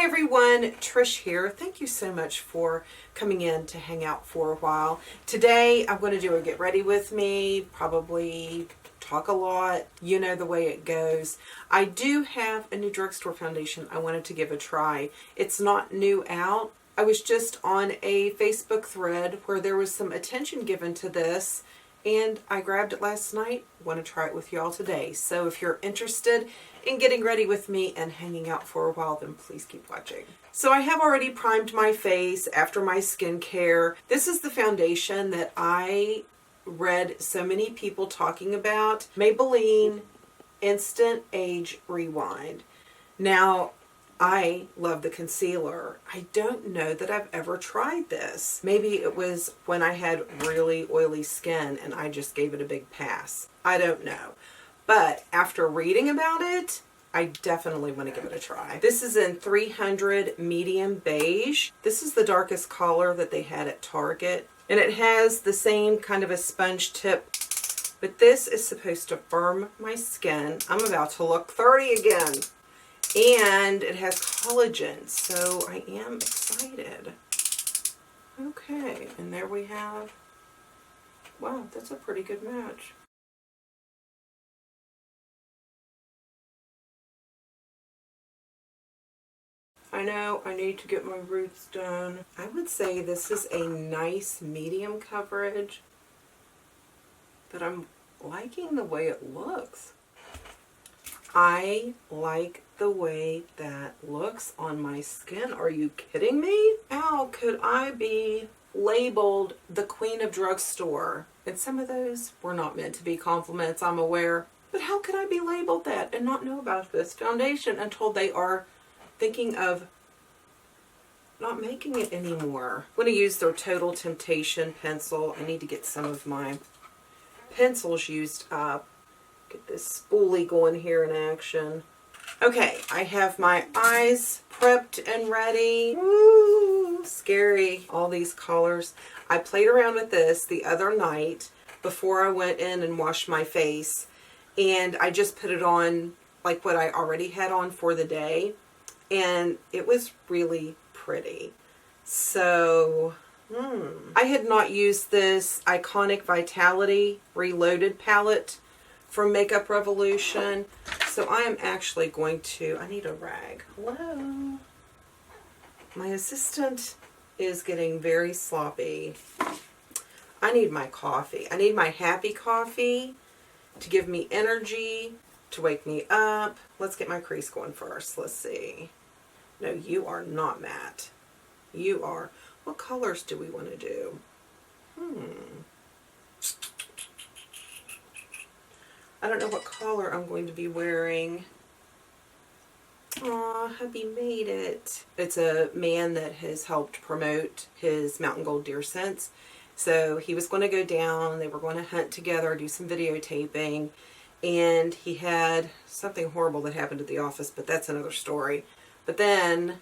Hi everyone, Trish here. Thank you so much for coming in to hang out for a while. Today I'm going to do a get ready with me, probably talk a lot. You know the way it goes. I do have a new drugstore foundation I wanted to give a try. It's not new out. I was just on a Facebook thread where there was some attention given to this, and I grabbed it last night. Want to try it with y'all today. So if you're interested in getting ready with me and hanging out for a while, then please keep watching. So I have already primed my face after my skincare. This is the foundation that I read so many people talking about. Maybelline Instant Age Rewind. Now, I love the concealer. I don't know that I've ever tried this. Maybe it was when I had really oily skin and I just gave it a big pass. I don't know. But after reading about it, I definitely want to give it a try. This is in 300 medium beige. This is the darkest color that they had at Target. And it has the same kind of a sponge tip. But this is supposed to firm my skin. I'm about to look 30 again. And it has collagen, so I am excited. Okay, and there we have, wow, that's a pretty good match. I know I need to get my roots done. I would say this is a nice medium coverage, but I'm liking the way it looks. I like the way that looks on my skin. Are you kidding me? How could I be labeled the queen of drugstore? And some of those were not meant to be compliments, I'm aware. But how could I be labeled that and not know about this foundation until they are thinking of not making it anymore? I'm going to use their Total Temptation pencil. I need to get some of my pencils used up. Get this spoolie going here in action. Okay, I have my eyes prepped and ready. Woo, scary, all these colors. I played around with this the other night before I went in and washed my face, and I just put it on like what I already had on for the day, and it was really pretty. So I had not used this Iconic Vitality Reloaded palette from Makeup Revolution, so I am actually going to, I need a rag. Hello. My assistant is getting very sloppy. I need my coffee. I need my happy coffee to give me energy, to wake me up. Let's get my crease going first. Let's see. No, you are not matte. You are. What colors do we want to do? I don't know what color I'm going to be wearing. Aw, hubby made it. It's a man that has helped promote his Mountain Gold Deer Scents. So he was going to go down, they were going to hunt together, do some videotaping, and he had something horrible that happened at the office, but that's another story. But then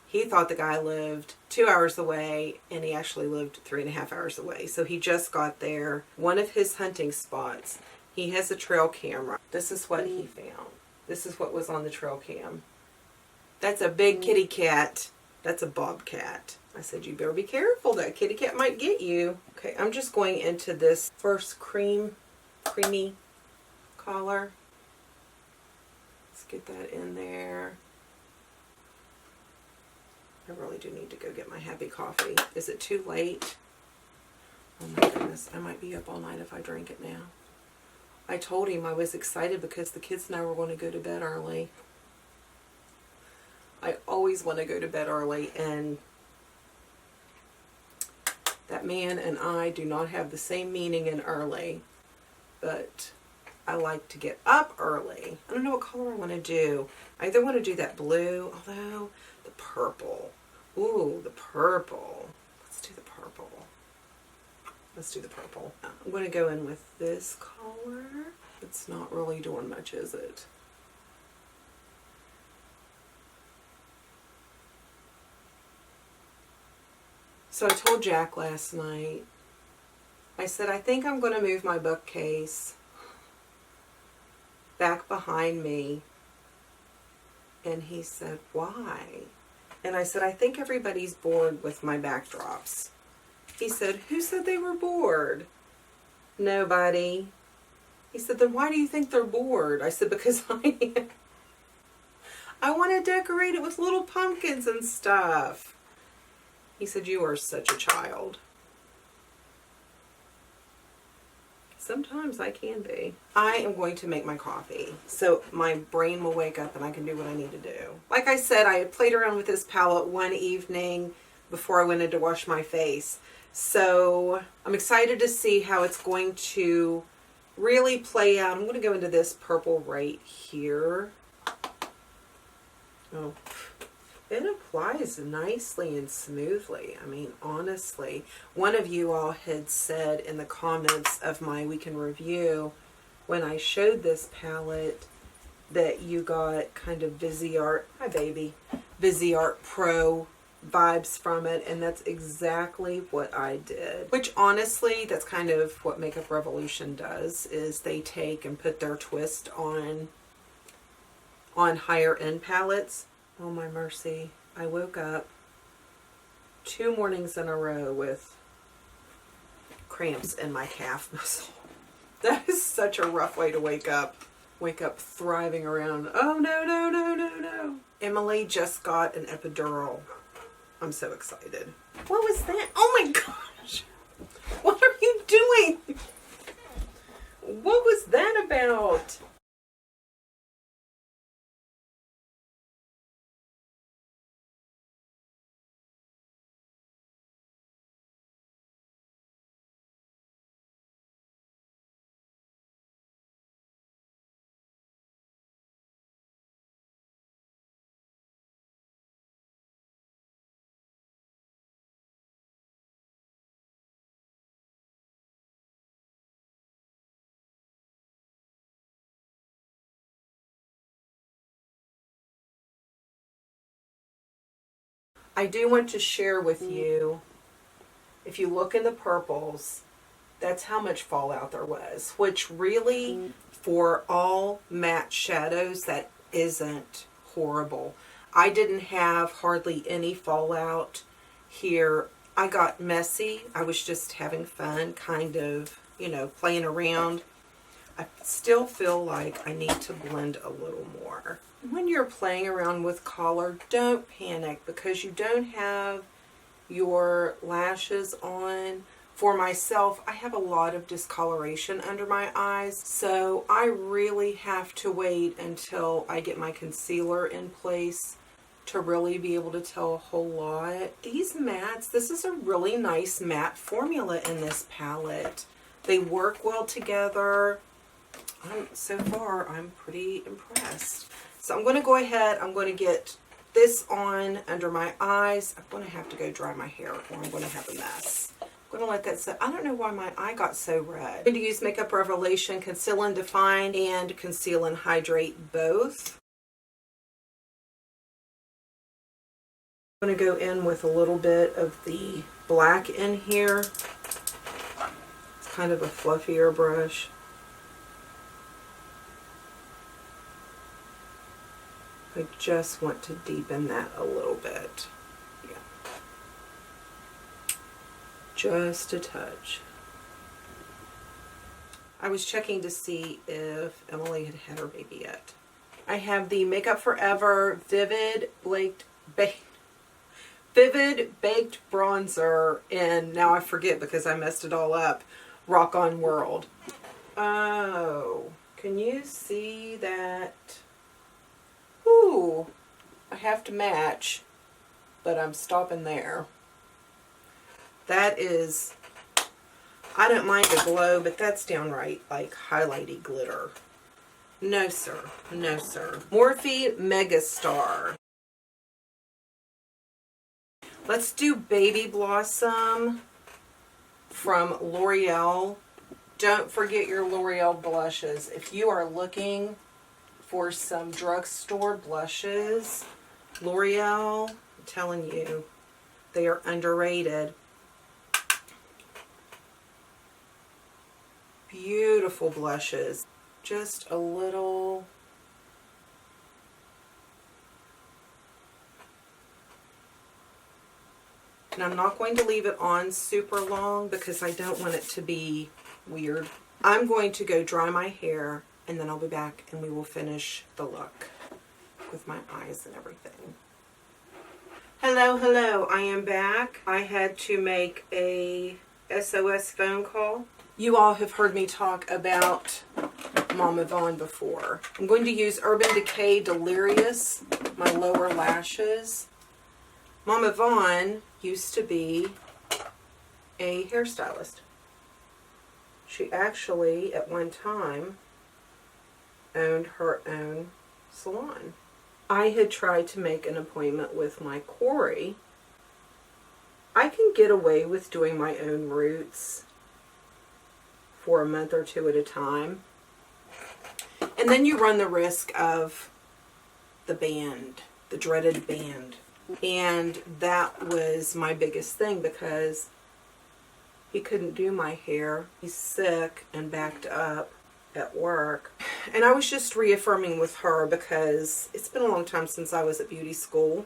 he thought the guy lived 2 hours away, and he actually lived 3.5 hours away. So he just got there. One of his hunting spots, he has a trail camera. This is what he found. This is what was on the trail cam. That's a big kitty cat. That's a bobcat. I said, you better be careful. That kitty cat might get you. Okay, I'm just going into this first creamy color. Let's get that in there. I really do need to go get my happy coffee. Is it too late? Oh my goodness, I might be up all night if I drink it now. I told him I was excited because the kids and I were going to go to bed early. I always want to go to bed early, and that man and I do not have the same meaning in early, but I like to get up early. I don't know what color I want to do. I either want to do that blue, although the purple. Ooh, the purple. Let's do the purple. Let's do the purple. I'm going to go in with this color. It's not really doing much, is it? So I told Jack last night, I said, I think I'm going to move my bookcase back behind me. And he said, why? And I said, I think everybody's bored with my backdrops. He said, who said they were bored? Nobody. He said, then why do you think they're bored? I said, because I am. I want to decorate it with little pumpkins and stuff. He said, you are such a child. Sometimes I can be. I am going to make my coffee so my brain will wake up and I can do what I need to do. Like I said, I had played around with this palette one evening before I went in to wash my face. So I'm excited to see how it's going to really play out. I'm going to go into this purple right here. Oh, it applies nicely and smoothly. I mean, honestly, one of you all had said in the comments of my weekend review when I showed this palette that you got kind of Viseart, hi baby, Viseart Pro vibes from it, and that's exactly what I did. Which honestly, that's kind of what Makeup Revolution does, is they take and put their twist on higher end palettes. Oh my mercy. I woke up 2 mornings in a row with cramps in my calf muscle. That is such a rough way to wake up. Wake up thriving around. Oh no, no, no, no, no. Emily just got an epidural. I'm so excited. What was that? Oh my gosh. What are you doing? What was that about? I do want to share with you, if you look in the purples, that's how much fallout there was, which really, for all matte shadows, that isn't horrible. I didn't have hardly any fallout here. I got messy. I was just having fun, kind of, you know, playing around. I still feel like I need to blend a little more. When you're playing around with color, don't panic because you don't have your lashes on. For myself, I have a lot of discoloration under my eyes, so I really have to wait until I get my concealer in place to really be able to tell a whole lot. These mattes, this is a really nice matte formula in this palette. They work well together. So far, I'm pretty impressed. So I'm going to go ahead, I'm going to get this on under my eyes. I'm going to have to go dry my hair or I'm going to have a mess. I'm going to let that set. I don't know why my eye got so red. I'm going to use Makeup Revolution Conceal and Define and Conceal and Hydrate both. I'm going to go in with a little bit of the black in here. It's kind of a fluffier brush. I just want to deepen that a little bit. Yeah. Just a touch. I was checking to see if Emily had had her baby yet. I have the Makeup Forever Vivid Baked Bronzer in, now I forget because I messed it all up, Rock On World. Oh, can you see that? Ooh, I have to match, but I'm stopping there. That is, I don't mind the glow, but that's downright like highlighty glitter. No sir, no sir. Morphe Megastar. Let's do Baby Blossom from L'Oreal. Don't forget your L'Oreal blushes. If you are looking for some drugstore blushes, L'Oreal, I'm telling you, they are underrated. Beautiful blushes. Just a little. And I'm not going to leave it on super long because I don't want it to be weird. I'm going to go dry my hair and then I'll be back and we will finish the look with my eyes and everything. Hello, I am back. I had to make a SOS phone call. You all have heard me talk about Mama Vaughn before. I'm going to use Urban Decay Delirious, my lower lashes. Mama Vaughn used to be a hairstylist. She actually, at one time, owned her own salon. I had tried to make an appointment with my Corey. I can get away with doing my own roots for a month or two at a time. And then you run the risk of the band, the dreaded band. And that was my biggest thing because he couldn't do my hair. He's sick and backed up at work. And I was just reaffirming with her because it's been a long time since I was at beauty school.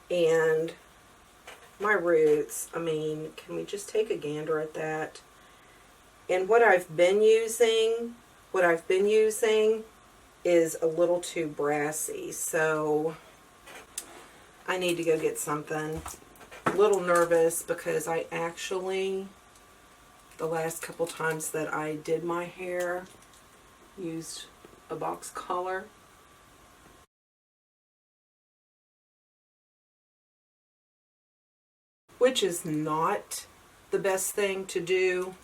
And my roots, I mean, can we just take a gander at that? And what I've been using is a little too brassy. So I need to go get something. A little nervous because I actually, the last couple times that I did my hair, used a box color. Which is not the best thing to do.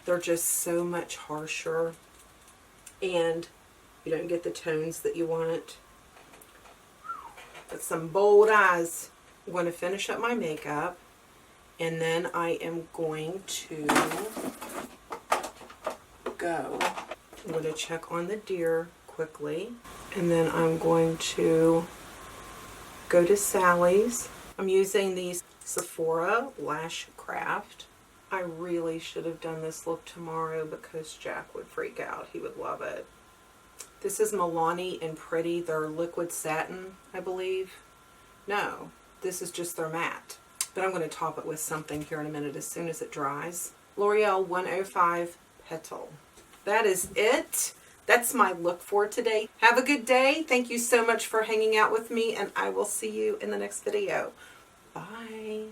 They're just so much harsher and you don't get the tones that you want. But some bold eyes. I'm going to finish up my makeup and then I am going to go. I'm going to check on the deer quickly and then I'm going to go to Sally's. I'm using these Sephora Lash Craft. I really should have done this look tomorrow because Jack would freak out. He would love it. This is Milani and Pretty. They're liquid satin, I believe. No, this is just their matte. But I'm going to top it with something here in a minute as soon as it dries. L'Oreal 105 Petal. That is it. That's my look for today. Have a good day. Thank you so much for hanging out with me, and I will see you in the next video. Bye.